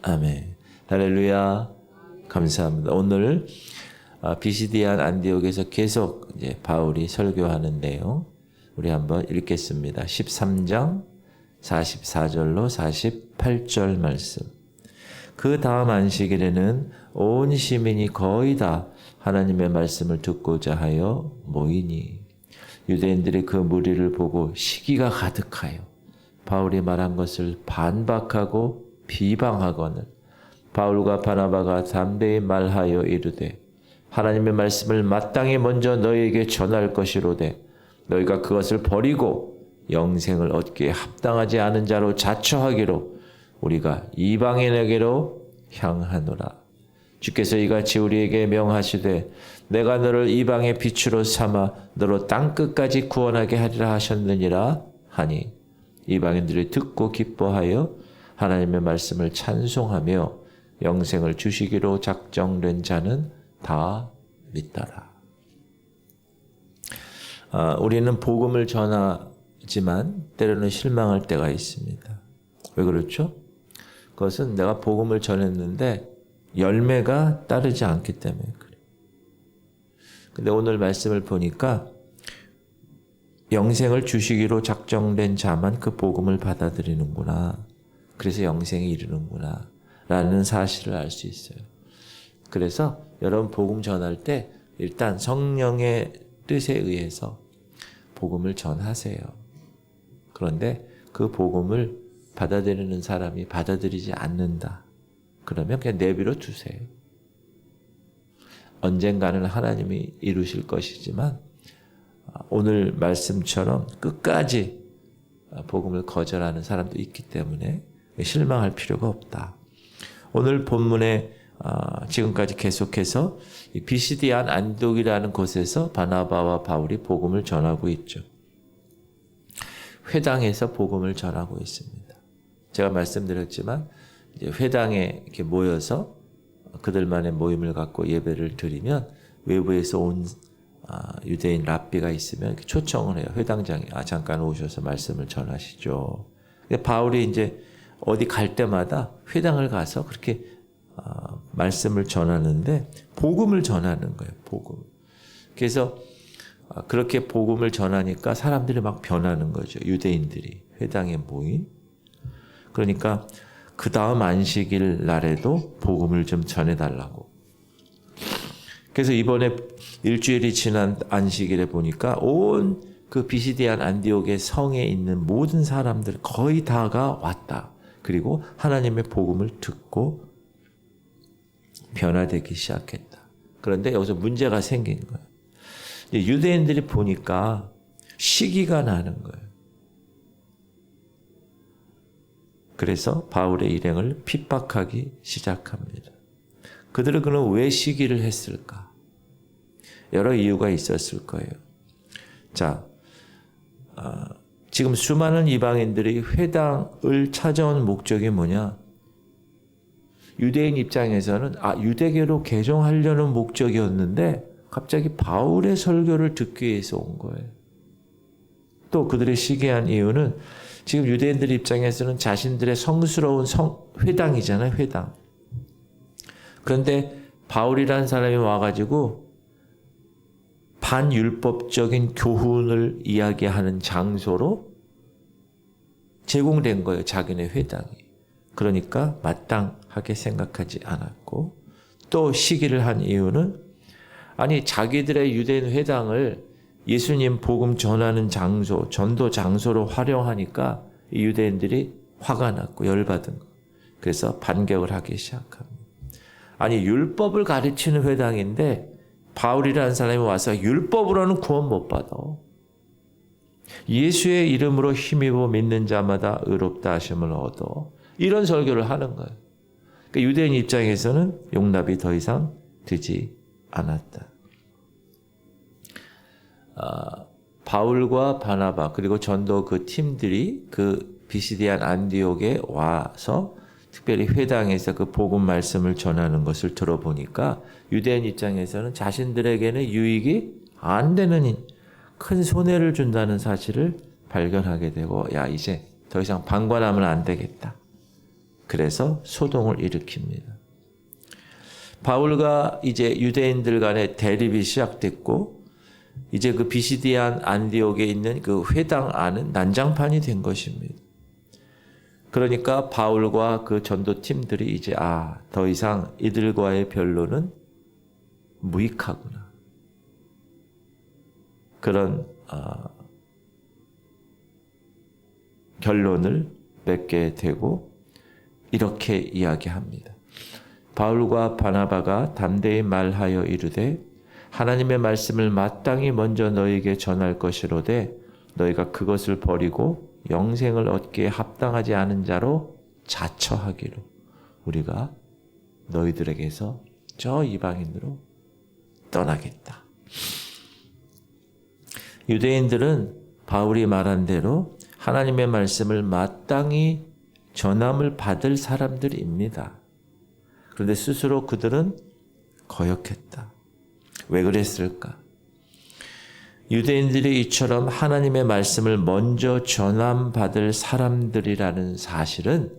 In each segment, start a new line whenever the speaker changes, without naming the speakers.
아멘. 할렐루야. 감사합니다. 오늘 비시디안 안디옥에서 계속 이제 바울이 설교하는데요. 우리 한번 읽겠습니다. 13장 44절로 48절 말씀. 그 다음 안식일에는 온 시민이 거의 다 하나님의 말씀을 듣고자 하여 모이니 유대인들이 그 무리를 보고 시기가 가득하여 바울이 말한 것을 반박하고 비방하거늘 바울과 바나바가 담대히 말하여 이르되 하나님의 말씀을 마땅히 먼저 너희에게 전할 것이로되 너희가 그것을 버리고 영생을 얻기에 합당하지 않은 자로 자처하기로 우리가 이방인에게로 향하노라. 주께서 이같이 우리에게 명하시되 내가 너를 이방의 빛으로 삼아 너로 땅끝까지 구원하게 하리라 하셨느니라 하니 이방인들이 듣고 기뻐하여 하나님의 말씀을 찬송하며 영생을 주시기로 작정된 자는 다 믿더라. 우리는 복음을 전하지만 때로는 실망할 때가 있습니다. 왜 그렇죠? 그것은 내가 복음을 전했는데 열매가 따르지 않기 때문에 그래요. 근데 오늘 말씀을 보니까 영생을 주시기로 작정된 자만 그 복음을 받아들이는구나. 그래서 영생에 이르는구나. 라는 사실을 알 수 있어요. 그래서 여러분 복음 전할 때 일단 성령의 뜻에 의해서 복음을 전하세요. 그런데 그 복음을 받아들이는 사람이 받아들이지 않는다. 그러면 그냥 내버려 두세요. 언젠가는 하나님이 이루실 것이지만 오늘 말씀처럼 끝까지 복음을 거절하는 사람도 있기 때문에 실망할 필요가 없다. 오늘 본문에 지금까지 계속해서 비시디안 안디옥이라는 곳에서 바나바와 바울이 복음을 전하고 있죠. 회당에서 복음을 전하고 있습니다. 제가 말씀드렸지만 이제 회당에 이렇게 모여서 그들만의 모임을 갖고 예배를 드리면 외부에서 온 유대인 랍비가 있으면 이렇게 초청을 해요. 회당장에 잠깐 오셔서 말씀을 전하시죠. 바울이 이제 어디 갈 때마다 회당을 가서 그렇게 말씀을 전하는데 복음을 전하는 거예요. 복음. 그래서 그렇게 복음을 전하니까 사람들이 막 변하는 거죠. 유대인들이 회당에 모인. 그러니까 그 다음 안식일 날에도 복음을 좀 전해달라고. 그래서 이번에 일주일이 지난 안식일에 보니까 온 그 비시디안 안디옥의 성에 있는 모든 사람들 거의 다가 왔다. 그리고 하나님의 복음을 듣고 변화되기 시작했다. 그런데 여기서 문제가 생긴 거예요. 유대인들이 보니까 시기가 나는 거예요. 그래서 바울의 일행을 핍박하기 시작합니다. 그들은 그럼 왜 시기를 했을까? 여러 이유가 있었을 거예요. 자, 지금 수많은 이방인들이 회당을 찾아온 목적이 뭐냐? 유대인 입장에서는 유대계로 개종하려는 목적이었는데 갑자기 바울의 설교를 듣기 위해서 온 거예요. 또 그들이 시기한 이유는 지금 유대인들 입장에서는 자신들의 성스러운 회당이잖아요. 회당. 그런데 바울이라는 사람이 와가지고 반율법적인 교훈을 이야기하는 장소로 제공된 거예요. 자기네 회당이. 그러니까 마땅하게 생각하지 않았고 또 시기를 한 이유는 자기들의 유대인 회당을 예수님 복음 전하는 장소, 전도 장소로 활용하니까 이 유대인들이 화가 났고 열받은 거. 그래서 반격을 하기 시작합니다. 율법을 가르치는 회당인데 바울이라는 사람이 와서 율법으로는 구원 못 받아. 예수의 이름으로 힘입어 믿는 자마다 의롭다 하심을 얻어. 이런 설교를 하는 거예요. 그러니까 유대인 입장에서는 용납이 더 이상 되지 않았다. 바울과 바나바 그리고 전도 그 팀들이 그 비시디안 안디옥에 와서 특별히 회당에서 그 복음 말씀을 전하는 것을 들어보니까 유대인 입장에서는 자신들에게는 유익이 안 되는 큰 손해를 준다는 사실을 발견하게 되고 이제 더 이상 방관하면 안 되겠다. 그래서 소동을 일으킵니다. 바울과 이제 유대인들 간의 대립이 시작됐고 이제 그 비시디안 안디옥에 있는 그 회당 안은 난장판이 된 것입니다. 그러니까 바울과 그 전도팀들이 이제 더 이상 이들과의 변론은 무익하구나. 그런 결론을 맺게 되고 이렇게 이야기합니다. 바울과 바나바가 담대히 말하여 이르되 하나님의 말씀을 마땅히 먼저 너희에게 전할 것이로되 너희가 그것을 버리고 영생을 얻기에 합당하지 않은 자로 자처하기로 우리가 너희들에게서 저 이방인으로 떠나겠다. 유대인들은 바울이 말한 대로 하나님의 말씀을 마땅히 전함을 받을 사람들입니다. 그런데 스스로 그들은 거역했다. 왜 그랬을까? 유대인들이 이처럼 하나님의 말씀을 먼저 전함받을 사람들이라는 사실은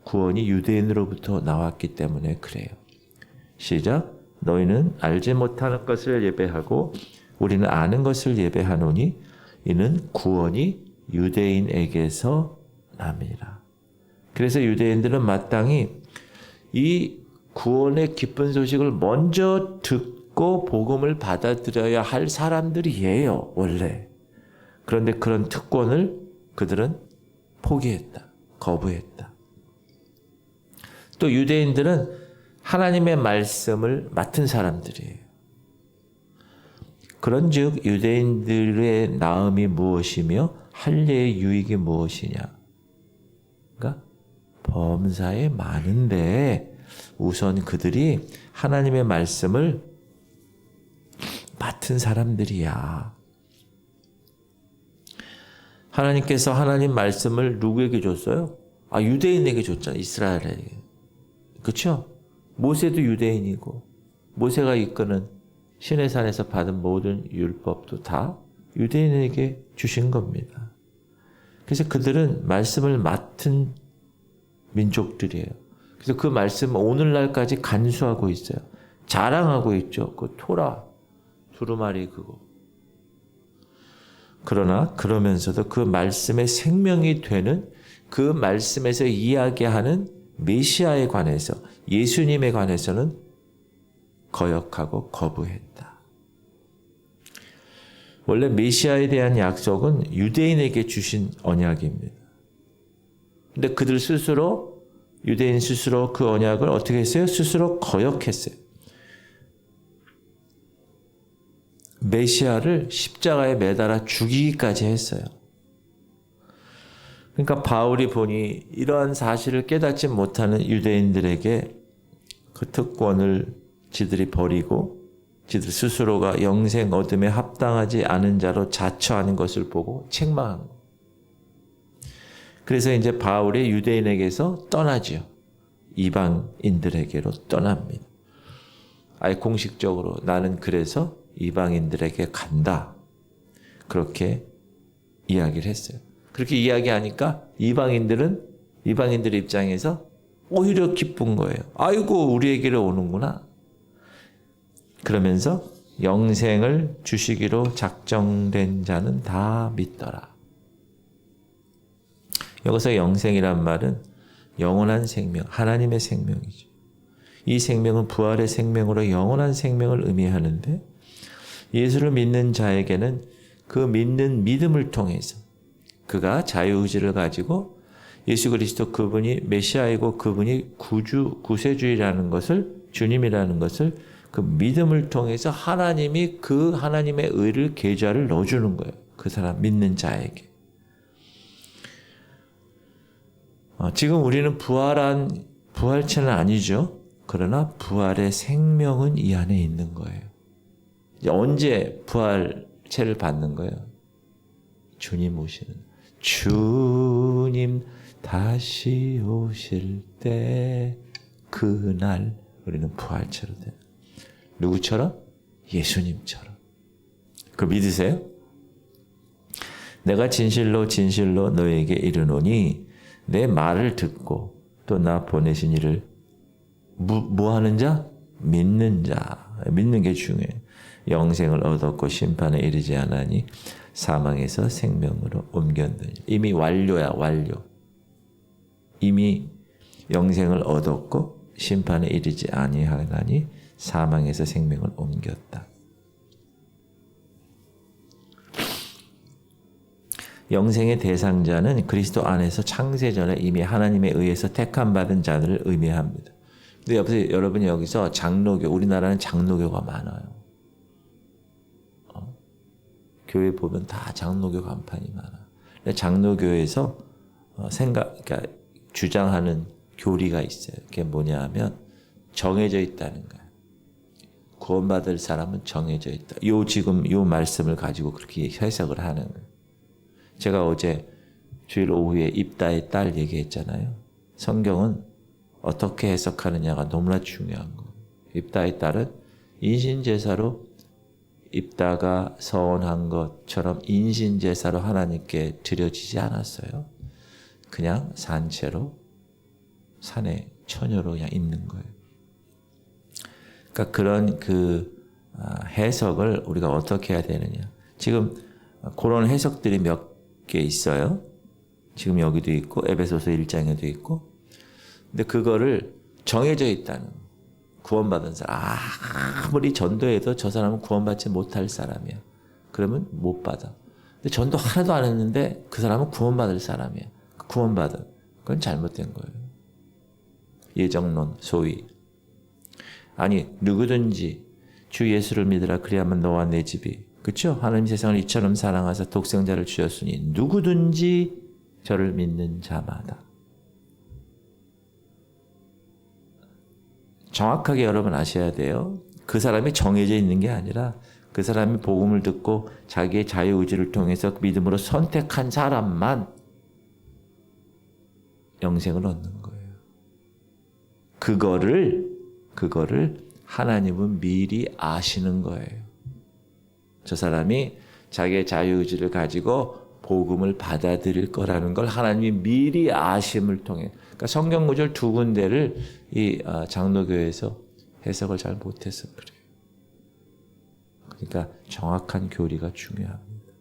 구원이 유대인으로부터 나왔기 때문에 그래요. 시작. 너희는 알지 못하는 것을 예배하고 우리는 아는 것을 예배하노니 이는 구원이 유대인에게서 남이라. 그래서 유대인들은 마땅히 이 구원의 기쁜 소식을 먼저 듣고 복음을 받아들여야 할 사람들이에요, 원래. 그런데 그런 특권을 그들은 포기했다, 거부했다. 또 유대인들은 하나님의 말씀을 맡은 사람들이에요. 그런즉 유대인들의 나음이 무엇이며 할례의 유익이 무엇이냐? 그러니까 범사에 많은데 우선 그들이 하나님의 말씀을 맡은 사람들이야. 하나님께서 하나님 말씀을 누구에게 줬어요? 유대인에게 줬잖아요. 이스라엘에게. 그렇죠? 모세도 유대인이고 모세가 이끄는 시내산에서 받은 모든 율법도 다 유대인에게 주신 겁니다. 그래서 그들은 말씀을 맡은 민족들이에요. 그래서 그 말씀 오늘날까지 간수하고 있어요. 자랑하고 있죠. 그 토라, 두루마리 그거. 그러나 그러면서도 그 말씀의 생명이 되는 그 말씀에서 이야기하는 메시아에 관해서 예수님에 관해서는 거역하고 거부했다. 원래 메시아에 대한 약속은 유대인에게 주신 언약입니다. 근데 그들 스스로 유대인 스스로 그 언약을 어떻게 했어요? 스스로 거역했어요. 메시아를 십자가에 매달아 죽이기까지 했어요. 그러니까 바울이 보니 이러한 사실을 깨닫지 못하는 유대인들에게 그 특권을 지들이 버리고 지들 스스로가 영생 얻음에 합당하지 않은 자로 자처하는 것을 보고 책망한 거예요. 그래서 이제 바울이 유대인에게서 떠나죠. 이방인들에게로 떠납니다. 아예 공식적으로 나는 그래서 이방인들에게 간다. 그렇게 이야기를 했어요. 그렇게 이야기하니까 이방인들 입장에서 오히려 기쁜 거예요. 아이고 우리에게로 오는구나. 그러면서 영생을 주시기로 작정된 자는 다 믿더라. 여기서 영생이란 말은 영원한 생명, 하나님의 생명이죠. 이 생명은 부활의 생명으로 영원한 생명을 의미하는데 예수를 믿는 자에게는 그 믿는 믿음을 통해서 그가 자유의지를 가지고 예수 그리스도 그분이 메시아이고 그분이 구세주이라는 것을 주님이라는 것을 그 믿음을 통해서 하나님이 그 하나님의 의를 계좌를 넣어주는 거예요. 그 사람 믿는 자에게. 지금 우리는 부활체는 아니죠. 그러나 부활의 생명은 이 안에 있는 거예요. 이제 언제 부활체를 받는 거예요? 주님 오시는. 주님 다시 오실 때 그날 우리는 부활체로 돼요. 누구처럼? 예수님처럼. 그거 믿으세요? 내가 진실로 진실로 너에게 이르노니 내 말을 듣고 또 나 보내신 이를 뭐 하는 자? 믿는 자. 믿는 게 중요해요. 영생을 얻었고 심판에 이르지 않으니 사망에서 생명으로 옮겼느니. 이미 완료야, 완료. 이미 영생을 얻었고 심판에 이르지 아니하나니 사망에서 생명을 옮겼다. 영생의 대상자는 그리스도 안에서 창세 전에 이미 하나님에 의해서 택함 받은 자들을 의미합니다. 근데 여러분이 여기서 장로교, 우리나라는 장로교가 많아요. 교회 보면 다 장로교 간판이 많아. 근데 장로교에서 그러니까 주장하는 교리가 있어요. 그게 뭐냐 하면 정해져 있다는 거예요. 구원받을 사람은 정해져 있다. 지금 요 말씀을 가지고 그렇게 해석을 하는 거예요. 제가 어제 주일 오후에 입다의 딸 얘기했잖아요. 성경은 어떻게 해석하느냐가 너무나 중요한 거예요. 입다의 딸은 인신제사로 입다가 서원한 것처럼 인신제사로 하나님께 드려지지 않았어요. 그냥 산채로 산에 처녀로 그냥 있는 거예요. 그러니까 그런 해석을 우리가 어떻게 해야 되느냐. 지금 그런 해석들이 몇 개 있어요. 지금 여기도 있고 에베소서 1장에도 있고. 근데 그거를 정해져 있다는 구원받은 사람. 아무리 전도해도 저 사람은 구원받지 못할 사람이야. 그러면 못 받아. 근데 전도 하나도 안 했는데 그 사람은 구원받을 사람이야. 구원받은. 그건 잘못된 거예요. 예정론 소위. 아니 누구든지 주 예수를 믿으라 그리하면 너와 내 집이. 그렇죠? 하나님 세상을 이처럼 사랑하사 독생자를 주셨으니 누구든지 저를 믿는 자마다. 정확하게 여러분 아셔야 돼요. 그 사람이 정해져 있는 게 아니라 그 사람이 복음을 듣고 자기의 자유의지를 통해서 믿음으로 선택한 사람만 영생을 얻는 거예요. 그거를 하나님은 미리 아시는 거예요. 저 사람이 자기의 자유의지를 가지고 복음을 받아들일 거라는 걸 하나님이 미리 아심을 통해. 그러니까 성경 구절 두 군데를 이 장로교에서 해석을 잘 못해서 그래요. 그러니까 정확한 교리가 중요합니다.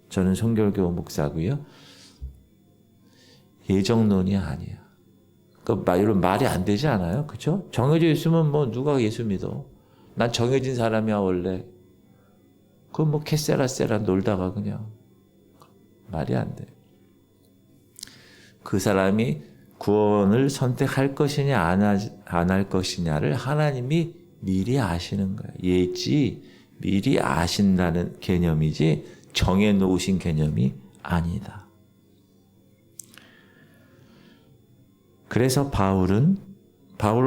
저는 성결교 목사고요. 예정론이 아니야. 이런 말이 안 되지 않아요? 그죠? 정해져 있으면 뭐 누가 예수 믿어? 난 정해진 사람이야 원래. 그건 뭐 캐세라세라 놀다가 그냥 말이 안 돼. 그 사람이 구원을 선택할 것이냐 안 할 것이냐를 하나님이 미리 아시는 거예요. 미리 아신다는 개념이지 정해놓으신 개념이 아니다. 그래서 바울은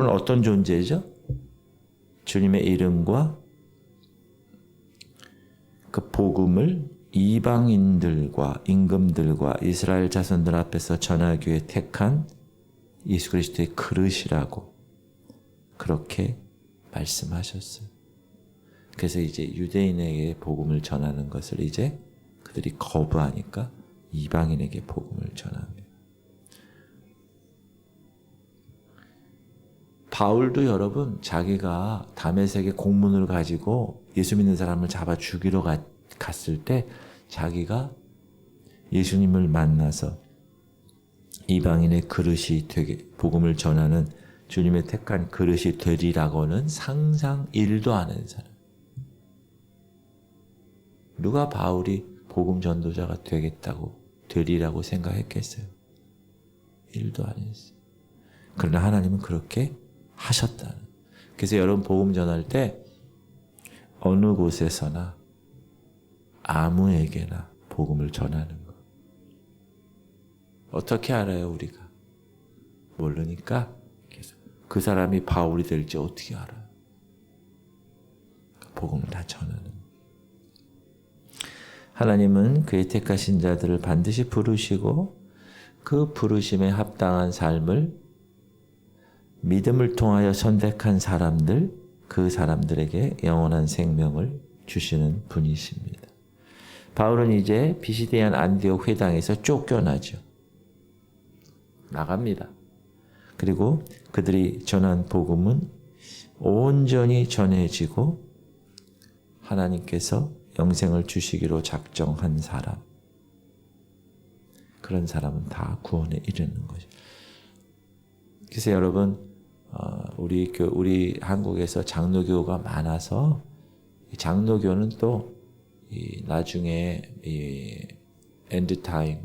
어떤 존재죠? 주님의 이름과 그 복음을 이방인들과 임금들과 이스라엘 자손들 앞에서 전하기 위해 택한 예수 그리스도의 그릇이라고 그렇게 말씀하셨어요. 그래서 이제 유대인에게 복음을 전하는 것을 이제 그들이 거부하니까 이방인에게 복음을 전합니다. 바울도 여러분 자기가 다메섹의 공문을 가지고 예수 믿는 사람을 잡아 죽이러 갔을 때 자기가 예수님을 만나서 이방인의 그릇이 되게 복음을 전하는 주님의 택한 그릇이 되리라고는 상상 1도 안 하는 사람. 누가 바울이 복음 전도자가 되리라고 생각했겠어요? 1도 안 했어요. 그러나 하나님은 그렇게 하셨다는. 그래서 여러분 복음 전할 때 어느 곳에서나 아무에게나 복음을 전하는 것. 어떻게 알아요 우리가? 모르니까 그 사람이 바울이 될지 어떻게 알아요? 복음을 다 전하는. 하나님은 그의 택하신 자들을 반드시 부르시고 그 부르심에 합당한 삶을 믿음을 통하여 선택한 사람들, 그 사람들에게 영원한 생명을 주시는 분이십니다. 바울은 이제 비시디안 안디옥 회당에서 쫓겨나죠. 나갑니다. 그리고 그들이 전한 복음은 온전히 전해지고 하나님께서 영생을 주시기로 작정한 사람, 그런 사람은 다 구원에 이르는 거죠. 그래서 여러분, 우리 한국에서 장로교가 많아서 장로교는 또 나중에 엔드 타임,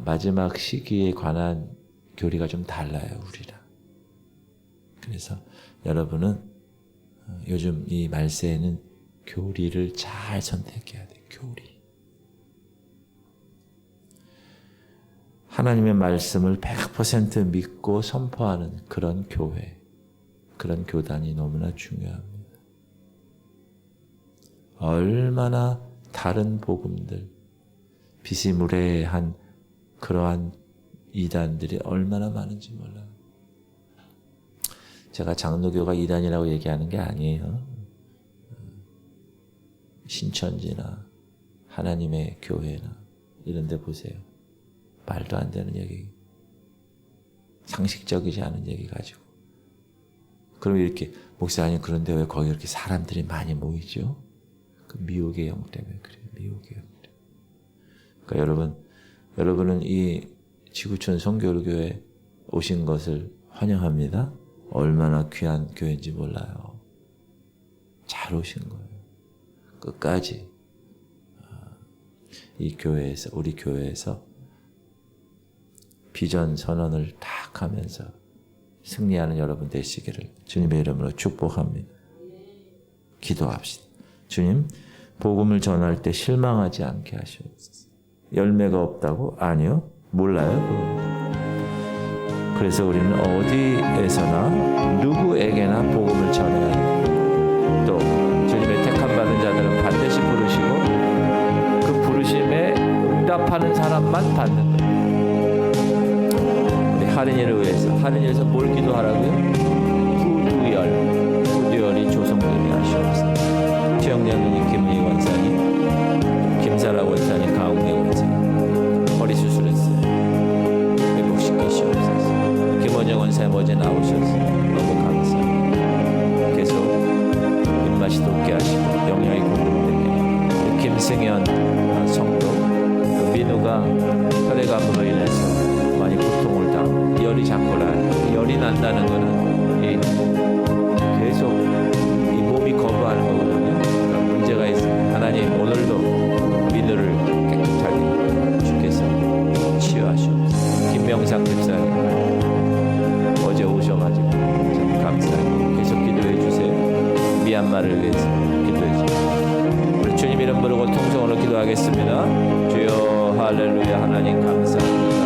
마지막 시기에 관한 교리가 좀 달라요, 우리랑. 그래서 여러분은 요즘 이 말세에는 교리를 잘 선택해야 돼요. 교리. 하나님의 말씀을 100% 믿고 선포하는 그런 교회, 그런 교단이 너무나 중요합니다. 얼마나 다른 복음들, 비스무리한 그러한 이단들이 얼마나 많은지 몰라요. 제가 장로교가 이단이라고 얘기하는 게 아니에요. 신천지나 하나님의 교회나 이런 데 보세요. 말도 안 되는 얘기, 상식적이지 않은 얘기 가지고. 그럼 이렇게, 목사님 그런데 왜 거기 이렇게 사람들이 많이 모이죠? 그 미혹의 영 때문에 그래요. 미혹의 영 때문에. 그러니까 여러분은 이 지구촌 성결교회 오신 것을 환영합니다. 얼마나 귀한 교회인지 몰라요. 잘 오신 거예요. 끝까지 이 교회에서, 우리 교회에서 비전 선언을 딱 하면서 승리하는 여러분 되시기를 주님의 이름으로 축복합니다. 기도합시다. 주님, 복음을 전할 때 실망하지 않게 하시옵소서. 열매가 없다고? 아니요. 몰라요. 그래서 우리는 어디에서나 누구에게나 복음을 전해야 해요. 또 주님의 택함받은 자들은 반드시 부르시고 그 부르심에 응답하는 사람만 받는 거예요. 우리 할인일에서 뭘 기도하라고요? 후두열이 조성되게 하시옵소서. 최영렬님, 김은희 원사님, 김사라 원사님, 강웅래 원사님 허리 수술했어요. 회복시키시옵소서. 김원정 원사님 어제 나오셔서 너무 감사합니다. 계속 입맛이 돋게 하시고 영양이 공급되게. 김승현 성도, 민우가 혈액암으로 인해서 많이 고통을 당하고 열이 자꾸 나요. 열이 난다는 거는 계속 이 몸이 거부하는 거거든요. 그러니까 문제가 있습니다. 하나님, 오늘도 민우를 깨끗하게 주께서 치유하시옵소서. 김명상 집사님 어제 오셔가지고 참 감사해요. 계속 기도해 주세요. 미얀마를 위해서 기도해 주세요. 우리 주님 이름 부르고 통성으로 기도하겠습니다. 주여 할렐루야. 하나님 감사합니다.